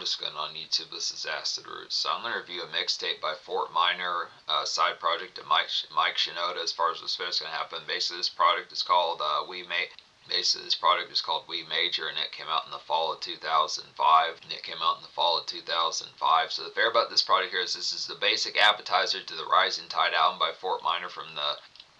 Shinoda's gun on YouTube. This is Acid Roots. So I'm going to review a mixtape by Fort Minor, side project of Mike Shinoda. As far as what's going to happen, basically this product is called We Major, and it came out in the fall of 2005. So the fair about this product here is this is the basic appetizer to the Rising Tide album by Fort Minor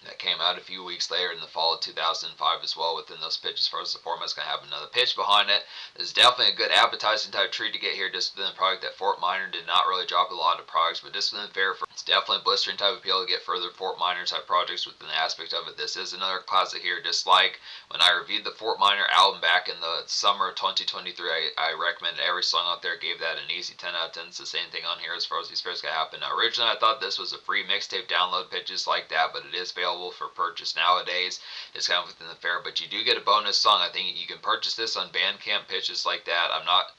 that came out a few weeks later in the fall of 2005 as well. Within those pitches, as far as the format's going to have another pitch behind it. It's definitely a good appetizing type treat to get here just within the product that Fort Minor did not really drop a lot of products, but just within the fair, it's definitely a blistering type appeal to get further Fort Minor type projects within the aspect of it. This is another classic here, just like when I reviewed the Fort Minor album back in the summer of 2023. I recommended every song out there, gave that an easy 10 out of 10. It's the same thing on here as far as these fairs going to happen. Now, originally I thought this was a free mixtape download pitches like that, but it is available for purchase nowadays. It's kind of within the fair, but you do get a bonus song. I think you can purchase this on Bandcamp pitches like that. I'm not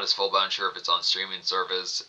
as full-blown sure if it's on streaming services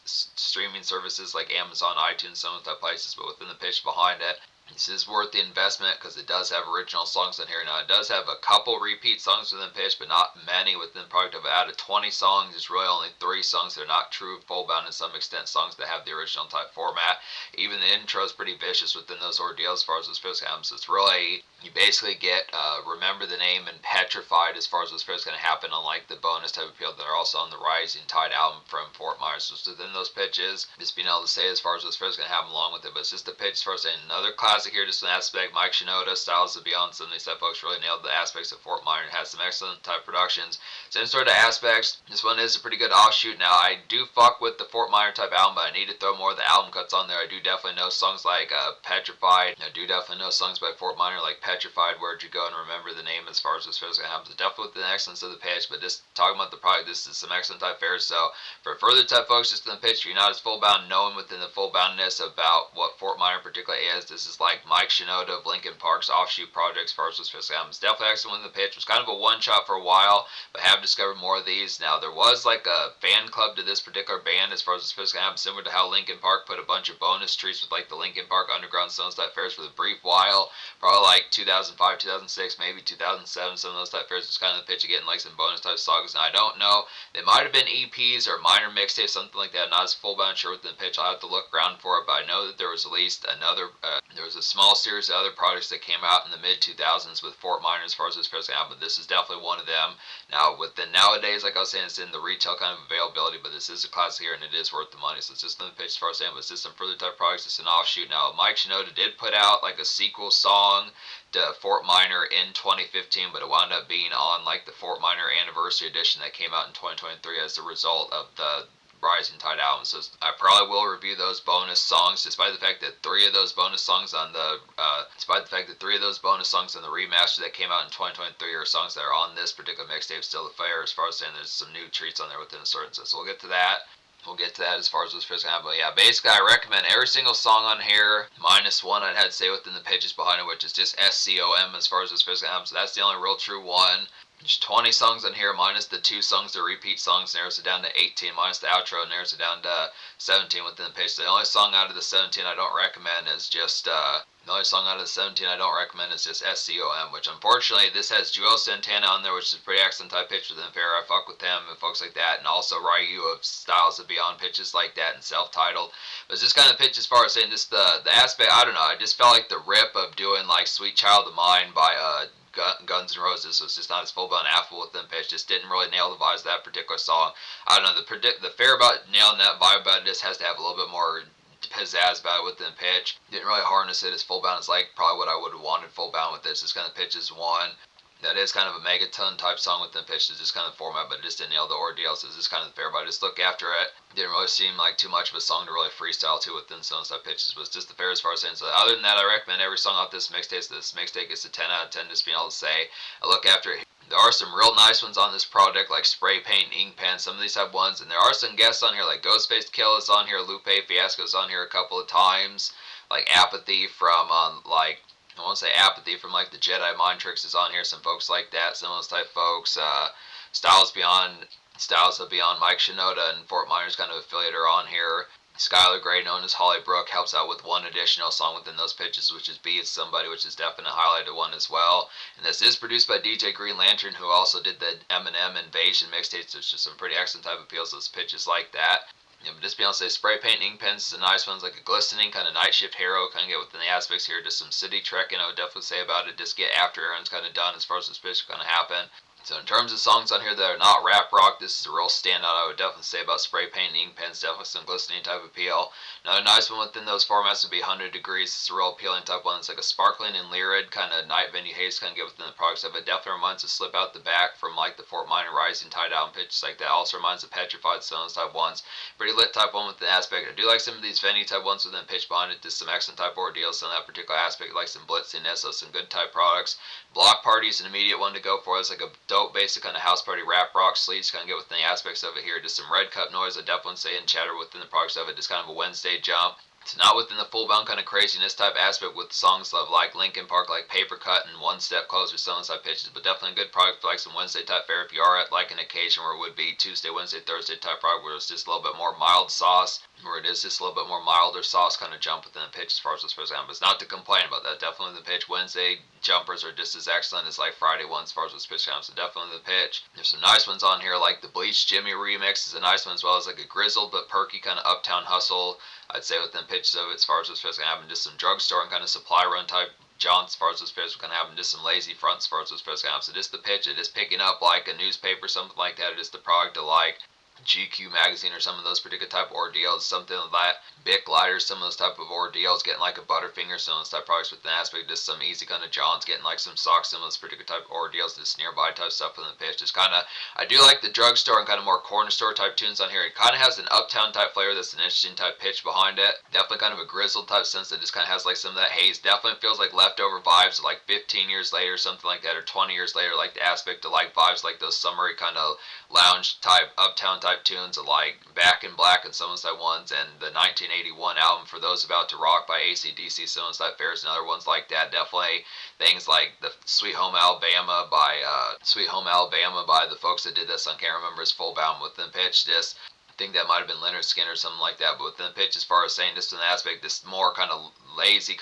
like Amazon, iTunes, some of the places, but within the pitch behind it, this is worth the investment because it does have original songs on here. Now, it does have a couple repeat songs within pitch, but not many within the product. Of out of 20 songs, it's really only 3 songs that are not true full-bound in some extent songs that have the original type format. Even the intro is pretty vicious within those ordeals as far as those supposed to happen. So it's really, you basically get Remember the Name and Petrified as far as what's supposed to happen, unlike the bonus type appeal that are also on the Rising Tide album from Fort Minor. So it's within those pitches, just being able to say as far as what's supposed to happen along with it. But it's just a pitch as far as saying another classic here, just an aspect. Mike Shinoda, Styles of Beyond, some of these type folks really nailed the aspects of Fort Minor. It has some excellent type productions. Same sort of aspects. This one is a pretty good offshoot. Now, I do fuck with the Fort Minor type album, but I need to throw more of the album cuts on there. I do definitely know songs like Petrified. I do definitely know songs by Fort Minor like Petrified, Where'd You Go, and Remember the Name as far as what's supposed to happen. So definitely with the excellence of the pitch, but just talking about the product, this is some excellent type fairs. So for further type folks just in the pitch, you're not as full bound knowing within the full boundness about what Fort Minor particularly is. This is like Mike Shinoda of Linkin Park's offshoot projects as far as what's supposed to happen. It's definitely excellent in the pitch. It was kind of a one shot for a while, but have discovered more of these. Now, there was like a fan club to this particular band as far as what's supposed to happen, similar to how Linkin Park put a bunch of bonus treats with like the Linkin Park Underground Stones type fairs for the brief while, probably like 2005, 2006, maybe 2007. Some of those type fairs was kind of the pitch of getting like some bonus type songs. Now, I don't know, they might have been EPs or minor mixtapes, something like that. Not as full bound sure within the pitch. I'll have to look around for it, but I know that there was at least another there was a small series of other projects that came out in the mid 2000s with Fort Minor as far as this first album, but this is definitely one of them. Now, with the nowadays, like I was saying, it's in the retail kind of availability, but this is a classic here and it is worth the money. So it's just in the pitch as far as saying, but it's just some further type products. It's an offshoot. Now, Mike Shinoda did put out like a sequel song to Fort Minor in 2015, but it wound up being on like the Fort Minor Anniversary Edition that came out in 2023 as a result of the Rising Tide album. So I probably will review those bonus songs, despite the fact that three of those bonus songs on the remaster that came out in 2023 are songs that are on this particular mixtape still the fair, as far as saying there's some new treats on there within a certain sense. So we'll get to that. As far as what's first going to happen. But yeah, basically I recommend every single song on here, minus one I'd had to say within the pitches behind it, which is just SCOM as far as what's first going to happen. So that's the only real true one. There's 20 songs on here, minus the 2 songs, the repeat songs, narrows it down to 18, minus the outro, narrows it down to 17 within the pitch. The only song out of the 17 I don't recommend is just, SCOM, which unfortunately this has Joel Santana on there, which is a pretty excellent type pitch within the fair. I fuck with him and folks like that, and also Ryu of Styles of Beyond pitches like that and self-titled. But it's just kind of pitch as far as saying this, the aspect, I don't know, I just felt like the rip of doing like Sweet Child of Mine by, Guns N' Roses, so it's just not as full-blown affable within pitch. Just didn't really nail the vibes of that particular song. I don't know, the fair about nailing that vibe about it just has to have a little bit more pizzazz about it within pitch. Didn't really harness it as full-bound as like probably what I would have wanted full-bound with this. This kind of pitch is one. That is kind of a megaton type song within pitch. It's just kind of format, but it just didn't nail the ordeal. So it's just kind of fair, but I just look after it. Didn't really seem like too much of a song to really freestyle to within some type pitches. But it's just the fair as far as saying. So other than that, I recommend every song off this mixtape. So this mixtape is a 10 out of 10, just being able to say. I look after it. There are some real nice ones on this project, like Spray Paint and Ink Pen. Some of these have ones, and there are some guests on here, like Ghostface Kill is on here, Lupe Fiasco's on here a couple of times, like Apathy from I won't say Apathy from like the Jedi Mind Tricks is on here. Some folks like that, some of those type folks. Styles of Beyond, Mike Shinoda and Fort Minor's kind of affiliate are on here. Skylar Grey, known as Holly Brook, helps out with one additional song within those pitches, which is Be It Somebody, which is definitely a highlighted one as well. And this is produced by DJ Green Lantern, who also did the Eminem Invasion mixtapes, which is some pretty excellent type of feels, those pitches like that. Yeah, but just be honest, say spray paint ink pens is a nice one. It's like a glistening kind of night shift hero, kind of get within the aspects here. Just some city trekking, I would definitely say about it. Just get after everyone's kind of done as far as this pitch going to happen. So in terms of songs on here that are not rap rock, this is a real standout. I would definitely say about spray paint and ink pens, definitely some glistening type of appeal. Another nice one within those formats would be 100 Degrees. It's a real appealing type one. It's like a sparkling and lurid kind of night venue haze kind of get within the products of it. Definitely reminds of Slip Out the Back from like the Fort Minor Rising Tide Out and pitches like that. Also reminds of Petrified Stones type ones. Pretty lit type one with the aspect. I do like some of these venue type ones within pitch behind it. Just some excellent type ordeals on that particular aspect. Like some blitziness, so some good type products. Block Party is an immediate one to go for. It's like a dope basic kind of house party rap rock sleeves, kind of get within the aspects of it here. Just some red cup noise, I definitely say, and chatter within the products of it. Just kind of a Wednesday jump. It's not within the full bound kind of craziness type aspect with songs like Linkin Park, like Paper Cut and One Step Closer, some of those type pitches, but definitely a good product for like some Wednesday type fare if you are at like an occasion where it would be Tuesday, Wednesday, Thursday type product where it's just a little bit more mild sauce, where it is just a little bit more milder sauce kind of jump within the pitch as far as this goes. But it's not to complain about that. Definitely the pitch. Wednesday jumpers are just as excellent as like Friday ones as far as this pitch comes. So definitely the pitch. There's some nice ones on here like the Bleach Jimmy remix is a nice one as well as like a grizzled but perky kind of uptown hustle. I'd say within pitches of it as far as this pitch can happen. Just some drugstore and kind of supply run type John, as far as this pitch can happen, just some lazy fronts as far as this pitch can happen. So just the pitch, it is picking up like a newspaper, something like that. It is the product of like GQ magazine or some of those particular type of ordeals, something like that. Bic lighters, some of those type of ordeals, getting like a Butterfinger, some of those type of products with an aspect, just some easy kind of Johns, getting like some socks, some of those particular type of ordeals, just nearby type stuff in the pitch. Just kind of, I do like the drugstore and kind of more corner store type tunes on here. It kind of has an uptown type flavor that's an interesting type pitch behind it. Definitely kind of a grizzled type sense that just kind of has like some of that haze. Definitely feels like leftover vibes of like 15 years later, something like that, or 20 years later, like the aspect of like vibes like those summery kind of lounge type, uptown type tunes of like Back in Black and some of those type ones, and the 1981 album For Those About to Rock by AC/DC, some of those type fairs and other ones like that. Definitely things like the Sweet Home Alabama by the folks that did this. I can't remember his full album within pitch. This I think that might have been Leonard Skinner or something like that. But within the pitch, as far as saying just an aspect, this more kind of lazy,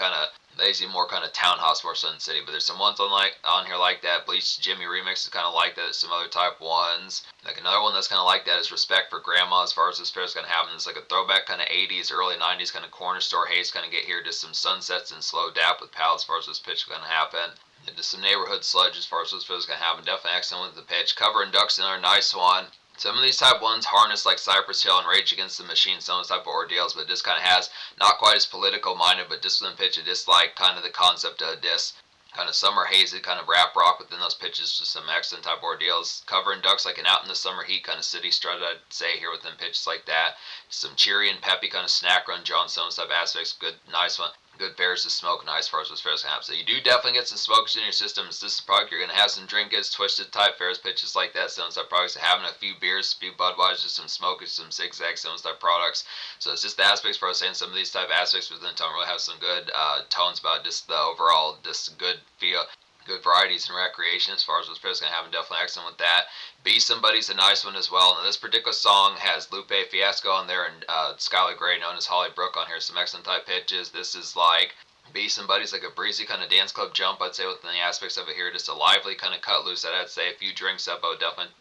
more kind of townhouse for Sun City. But there's some ones on here like that. Bleach Jimmy remix is kind of like that. Some other type ones. Like another one that's kind of like that is Respect for Grandma. As far as this fair is going to happen, it's like a throwback kind of 80s, early 90s kind of corner store haze kind of get here. Just some sunsets and slow dap with pals as far as this pitch is going to happen. And just some neighborhood sludge as far as this is going to happen. Definitely excellent with the pitch. Covering Ducks, another nice one. Some of these type ones harness like Cypress Hill and Rage Against the Machine, some of those type of ordeals, but this kind of has not quite as political minded, but just within pitch, it just like kind of the concept of this kind of summer hazy kind of rap rock within those pitches, just some excellent type of ordeals. Covering Ducks like an out in the summer heat kind of city strut, I'd say here within pitches like that. Some cheery and peppy kind of snack run John Stones type aspects, good, nice one. Good fairs to smoke, nice far as what fairs can have. So you do definitely get some smokers in your system. It's this product you're going to have some drinkers, twisted type fairs, pitches like that. Some type products, having a few beers, a few Budweisers, some smokers, some zigzags, some type products. So it's just the aspects for us saying some of these type aspects within the tone really have some good tones about just the overall, just good feel. Good varieties and recreation as far as what's going to happen. Definitely excellent with that. Be Somebody's a nice one as well. Now this particular song has Lupe Fiasco on there and Skylar Grey, known as Holly Brook, on here. Some excellent type pitches. This is like Be Somebody's like a breezy kind of dance club jump, I'd say, within the aspects of it here. Just a lively kind of cut loose that I'd say. A few drinks up, I would definitely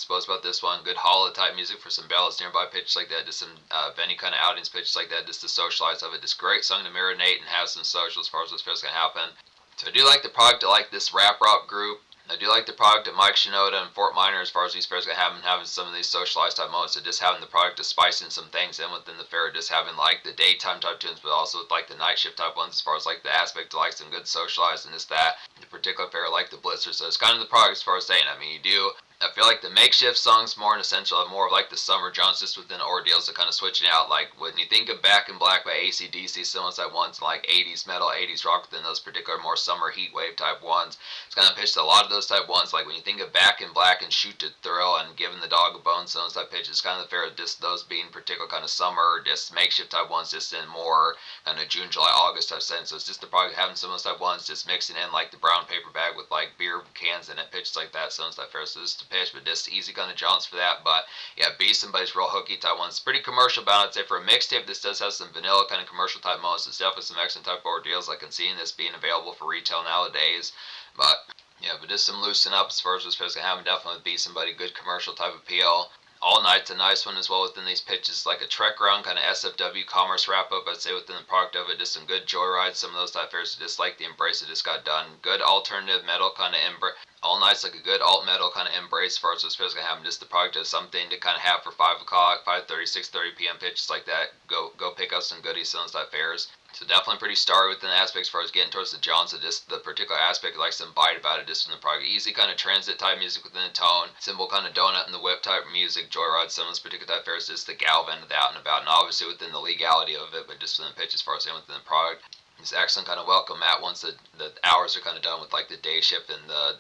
suppose about this one. Good holla type music for some ballads nearby pitches like that. Just some venue kind of outings pitches like that. Just to socialize of it. Just great song to marinate and have some social as far as what's going to happen. So I do like the product. I like this rap rock group. I do like the product of Mike Shinoda and Fort Minor as far as these fairs going to have, having some of these socialized type moments. So just having the product of spicing some things in within the fair, just having like the daytime type tunes, but also with like the night shift type ones as far as like the aspect of like some good socialized and just that. The particular fair like the Blitzer. So it's kind of the product as far as saying. I mean, you do. I feel like the makeshift songs more an essential, more of like the summer Johns, just within ordeals, to kind of switching out. Like when you think of Back in Black by AC/DC, some of that ones like 80s metal, 80s rock within those particular more summer heat wave type ones. It's kind of pitched a lot of those type ones. Like when you think of Back in Black and Shoot to Thrill and Giving the Dog a Bone, some of those type pitches, kind of the fair, just those being particular kind of summer, just makeshift type ones, just in more kind of June, July, August type sense. So it's just the product having some of those type ones, just mixing in like the brown paper bag with like beer cans in it, pitches like that, some of those type fair. So this the pitch, but just easy kind of jaunts for that. But yeah, Be Somebody's real hooky type one. It's pretty commercial bound, I'd say. For a mixtape, this does have some vanilla kind of commercial type moments. It's definitely some excellent type board deals. I can see this being available for retail nowadays. But yeah, but just some loosen up as far as what's supposed to happen. Definitely Be Somebody, good commercial type appeal. All Night's a nice one as well within these pitches, like a Trek Round kind of SFW commerce wrap up, I'd say, within the product of it. Just some good joyrides, some of those type fairs, just like the Embrace that just got done. Good alternative metal kind of embrace. All Night's like a good alt metal kind of embrace as far as what's supposed to happen. Just the product of something to kind of have for 5 o'clock, 5:30, 6:30 p.m. pitches like that. Go pick up some goodies, some of those type fairs. So definitely pretty starry within the aspects as far as getting towards the Johns. So just the particular aspect, like some bite about it, just from the product. Easy kind of transit type music within the tone. Simple kind of donut in the whip type music. Joyride, some of those particular type fairs, just the galvan of the out and about. And obviously within the legality of it, but just within the pitch as far as within the product. It's excellent kind of welcome mat once the hours are kind of done with like the day shift and the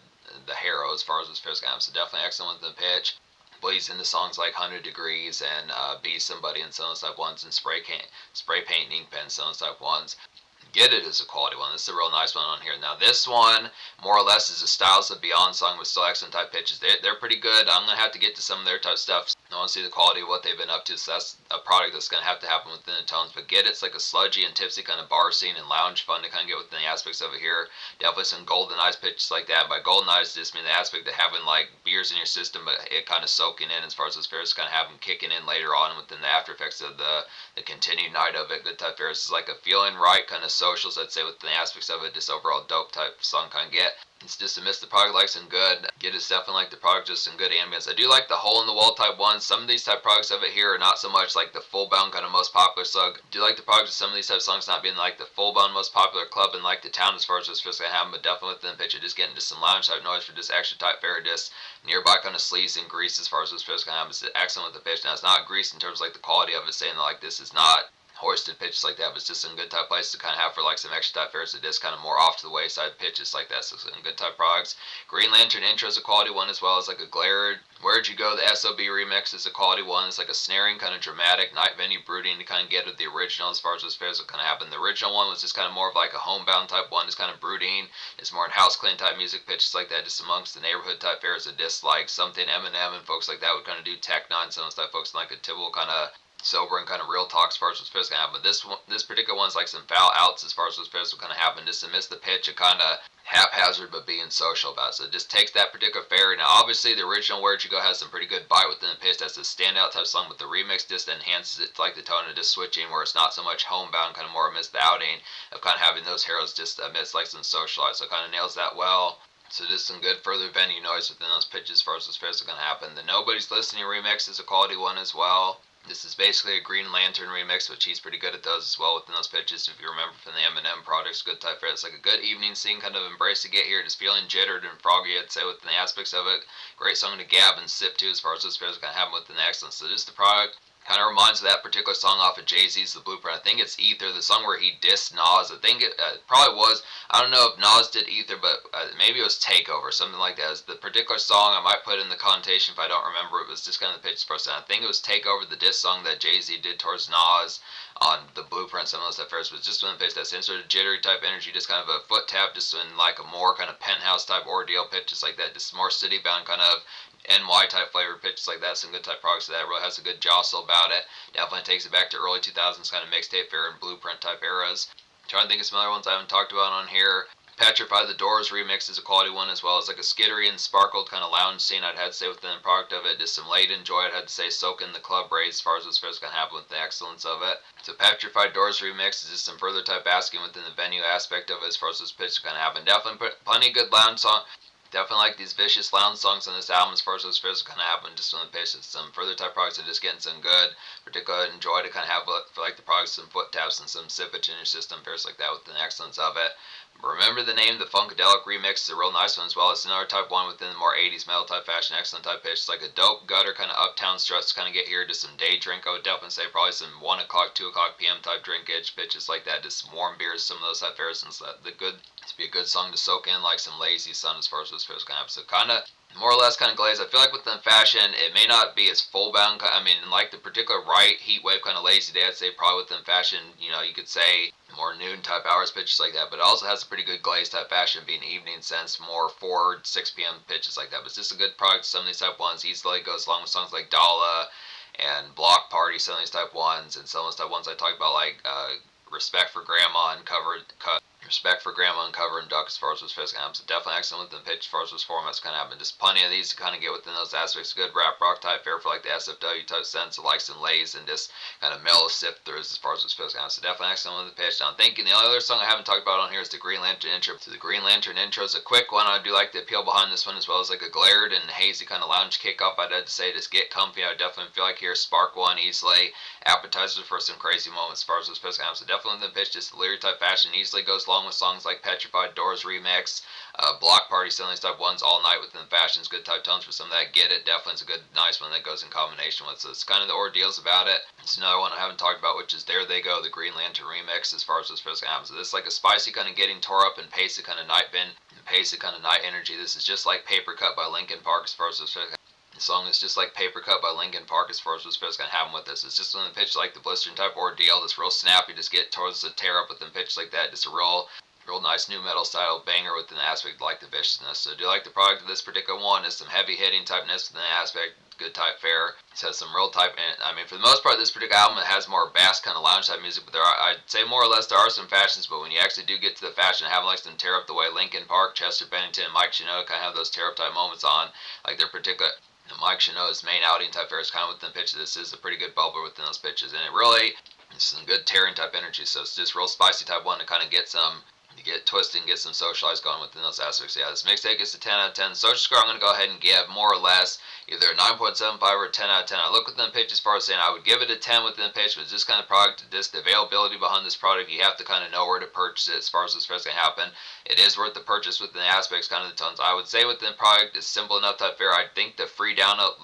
harrow as far as this fairs goes. So definitely excellent within the pitch. Bleeds into songs like 100 Degrees and Be Somebody and some of those type ones, and Spray Paint and Ink Pen, some of those type ones. Get It is a quality one. This is a real nice one on here. Now this one, more or less, is a Styles of Beyond song with still excellent type pitches. They're pretty good. I'm going to have to get to some of their type stuff. I want to see the quality of what they've been up to. So that's a product that's going to have to happen within the tones. But Get It's like a sludgy and tipsy kind of bar scene and lounge fun to kind of get within the aspects of it here. Definitely some golden eyes pitches like that. By golden eyes, just mean the aspect of having like beers in your system, but it kind of soaking in as far as those fairs, kind of having kicking in later on within the after effects of the continued night of it. Good type fairs. It's like a feeling right kind of socials, I'd say, within the aspects of it. Just overall dope type song kind of get. It's just to miss the product like some good. Get It's definitely like the product, just some good ambience. I do like the hole in the wall type ones. Some of these type products of it here are not so much like the full bound kind of most popular slug. I do like the product of some of these type songs not being like the full bound most popular club in like the town as far as what's supposed to happen, but definitely within the picture just getting just some lounge type noise for just extra type fair, just nearby kind of sleaze and grease as far as what's supposed to happen. It's excellent with the pitch. Now it's not grease in terms of like the quality of it, saying that like this is not hoisted pitches like that, but it's just some good type places to kind of have for like some extra type fairs that is kind of more off to the wayside pitches like that. So some good type products. Green Lantern Intro is a quality one, as well as like a Glare. Where'd You Go? The SOB remix is a quality one. It's like a snaring kind of dramatic night venue brooding to kind of get at the original as far as those fairs will kind of happen. The original one was just kind of more of like a homebound type one. It's kind of brooding. It's more in house clean type music pitches like that, just amongst the neighborhood type fairs that dislike something Eminem and folks like that would kind of do Tech Nine, some of those type folks in like a typical kind of sober and kind of real talk as far as what's supposed to happen. But this particular one's like some foul outs as far as what's supposed to kind of happen, just to miss the pitch and kind of haphazard but being social about it. So it just takes that particular fair. Now obviously the original Where'd You Go has some pretty good bite within the pitch. That's a standout type song, but the remix just enhances it to like the tone of just switching where it's not so much homebound, kind of more amidst the outing of kind of having those heroes just amidst like some socialites. So it kind of nails that well. So just some good further venue noise within those pitches as far as what's supposed to kind of happen. The Nobody's Listening remix is a quality one as well. This is basically a Green Lantern remix, which he's pretty good at those as well within those pitches. If you remember from the Eminem products, good type fair. It's like a good evening scene kind of embrace to get here, just feeling jittered and froggy, I'd say, within the aspects of it. Great song to gab and sip to as far as those fairs kind of happen within the excellence. So just the product. Kind of reminds of that particular song off of Jay-Z's The Blueprint. I think it's Ether, the song where he dissed Nas. I think it probably was. I don't know if Nas did Ether, but maybe it was Takeover, something like that. It's the particular song I might put in the connotation if I don't remember. It was just kind of the pitch person. I think it was Takeover, the diss song that Jay-Z did towards Nas on The Blueprint, some of those at first, but just when the pitch, that same sort of jittery type energy, just kind of a foot tap, just in like a more kind of penthouse type ordeal pitch, just like that, just more city bound kind of NY type flavor pitches like that. Some good type products that really has a good jostle about it. Definitely takes it back to early 2000s kind of mixtape era and blueprint type eras. I'm trying to think of some other ones I haven't talked about on here. Petrify the Doors remix is a quality one, as well as like a skittery and sparkled kind of lounge scene I'd had to say within the product of it. Just some late enjoy I'd had to say soak in the club race as far as what's supposed to happen with the excellence of it. So Petrified Doors remix is just some further type asking within the venue aspect of it as far as this pitch kind of happen. Definitely plenty of good lounge song. Definitely like these vicious lounge songs on this album as far as those fairs kind of happen, just on the pitch. Some further type products are just getting some good, particular enjoy to kind of have for like the products, some foot taps and some sippage in your system, fairs like that with the excellence of it. Remember the Name, the Funkadelic remix is a real nice one as well. It's another type one within the more 80s metal type fashion, excellent type pitch. It's like a dope gutter kind of uptown struts to kind of get here, just some day drink. I would definitely say probably some 1 o'clock, 2 o'clock p.m. type drinkage pitches like that, just some warm beers, some of those type fairs, and the good to be a good song to soak in like some Lazy Sun as far as those fairs kind of. So kind of more or less kind of glaze. I feel like within fashion, it may not be as full bound. I mean, like the particular right heat wave kind of lazy day, I'd say probably within fashion, you could say more noon type hours pitches like that. But it also has a pretty good glaze type fashion, being evening sense, more 4 6 p.m. pitches like that. But it's just a good product. Some of these type ones easily goes along with songs like Dala and Block Party. Some of these type ones and some of those type ones I talked about like Respect for Grandma and Respect for Grandma and Cover and Duck as far as was physical. So definitely excellent within pitch as far as was formats kind of happen. Just plenty of these to kind of get within those aspects. Good rap rock type fare for like the SFW type sense of like some lays and just kind of mellow sift throughs as far as was physical. So definitely excellent with the pitch. Now I'm thinking the only other song I haven't talked about on here is the Green Lantern intro. So the Green Lantern intro is a quick one. I do like the appeal behind this one as well as like a glared and hazy kind of lounge kickoff. I'd have to say just get comfy. I definitely feel like here spark one easily. Appetizers for some crazy moments as far as was physical. So definitely the pitch just the lyric type fashion easily goes along with songs like Petrified Doors remix, Block Party, some of these type ones all night within fashions, good type tones for some of that. Get It, definitely is a good, nice one that goes in combination with. So it's kind of the ordeals about it. It's another one I haven't talked about, which is There They Go, the Green Lantern remix, as far as what's supposed to happen. So this is like a spicy kind of getting tore up and pasted kind of night bin, pasted kind of night energy. This is just like Paper Cut by Linkin Park as far as what's supposed to. The song is just like Paper Cut by Linkin Park as far as what's supposed to happen with this. It's just when the pitch like the blistering type ordeal, this real snappy, just get towards the tear up with the pitch like that. Just a real nice new metal style banger within the aspect like the viciousness. So do you like the product of this particular one? Is some heavy hitting typeness within the aspect, good type fare. It has some real type in it. I mean, for the most part, this particular album it has more bass kind of lounge type music, but I'd say more or less there are some fashions. But when you actually do get to the fashion, have like some tear up the way Linkin Park, Chester Bennington, Mike Shinoda kind of have those tear up type moments on like their particular. Mike Shinoda's main outing type fare is kind of within the pitch. This is a pretty good bubbler within those pitches, and it really it's some good tearing type energy. So it's just real spicy type one to kind of get some you get twisted and get some socialized going within those aspects. Yeah, this mixtape gets a 10 out of 10. Social score I'm going to go ahead and give more or less either a 9.75 or a 10 out of 10. I look within the pitch as far as saying I would give it a 10 within the pitch, but this kind of product, just the availability behind this product, you have to kind of know where to purchase it as far as what's going to happen. It is worth the purchase within the aspects, kind of the tones. I would say within the product is simple enough type fare. I think the free download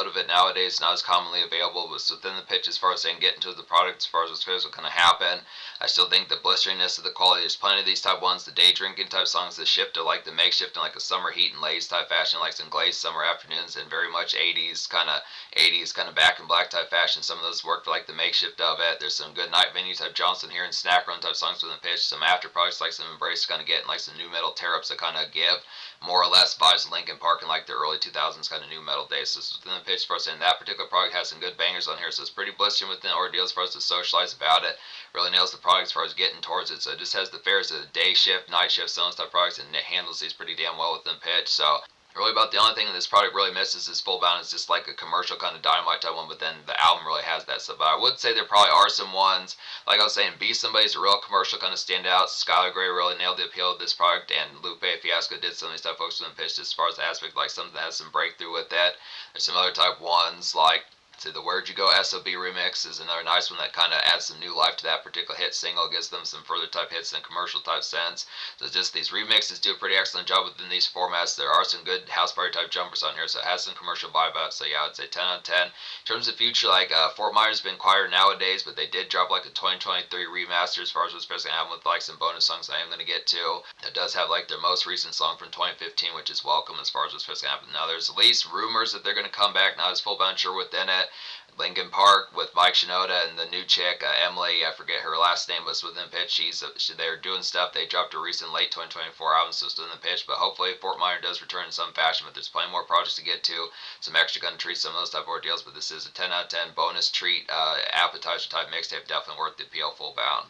of it nowadays is not as commonly available, but within the pitch as far as saying getting to the product as far as what's going to happen. I still think the blisteriness of the quality, there's plenty of these type ones, the day drinking type songs that shift to like the makeshift and like a summer heat and laze type fashion, like some glazed summer afternoons and very much 80s kind of back in black type fashion. Some of those work for like the makeshift of it. There's some good night venue type Johnson here and snack run type songs within the pitch. Some after products like some Embrace kind of getting like some new metal tear ups that kind of give more or less vibes of Linkin Park in like the early 2000s kind of new metal days. So it's within the pitch for us, and that particular product has some good bangers on here. So it's pretty blistering within ordeals for us to socialize about it. Really nails the product as far as getting towards it. So it just has the fares of day shift, night shift, some type products, and it handles these pretty damn well within pitch. So really about the only thing that this product really misses is full bound. It's just like a commercial kind of dynamite type one, but then the album really has that stuff. But I would say there probably are some ones, like I was saying, Be Somebody's a real commercial kind of standout. Skylar Grey really nailed the appeal of this product, and Lupe Fiasco did some of these stuff folks with pitched as far as the aspect, like something that has some breakthrough with that. There's some other type ones like so the Where'd You Go SOB remix is another nice one that kind of adds some new life to that particular hit single, gives them some further type hits in a commercial type sense. So just these remixes do a pretty excellent job within these formats. There are some good house party type jumpers on here, so it has some commercial vibe out. So yeah, I'd say 10 out of 10. In terms of future, like Fort Myers has been quieter nowadays, but they did drop like a 2023 remaster as far as what's supposed to happen with like some bonus songs I am going to get to. It does have like their most recent song from 2015, which is Welcome as far as what's supposed to happen. Now there's at least rumors that they're going to come back, not as full bound sure within it. Linkin Park with Mike Shinoda and the new chick Emily, I forget her last name, but it's within pitch. They're doing stuff. They dropped a recent late 2024 album, so it's within the pitch. But hopefully Fort Myers does return in some fashion. But there's plenty more projects to get to, some extra kind of treats, some of those type of ordeals. But this is a 10 out of 10 bonus treat, appetizer type mixtape, definitely worth the appeal, full bound.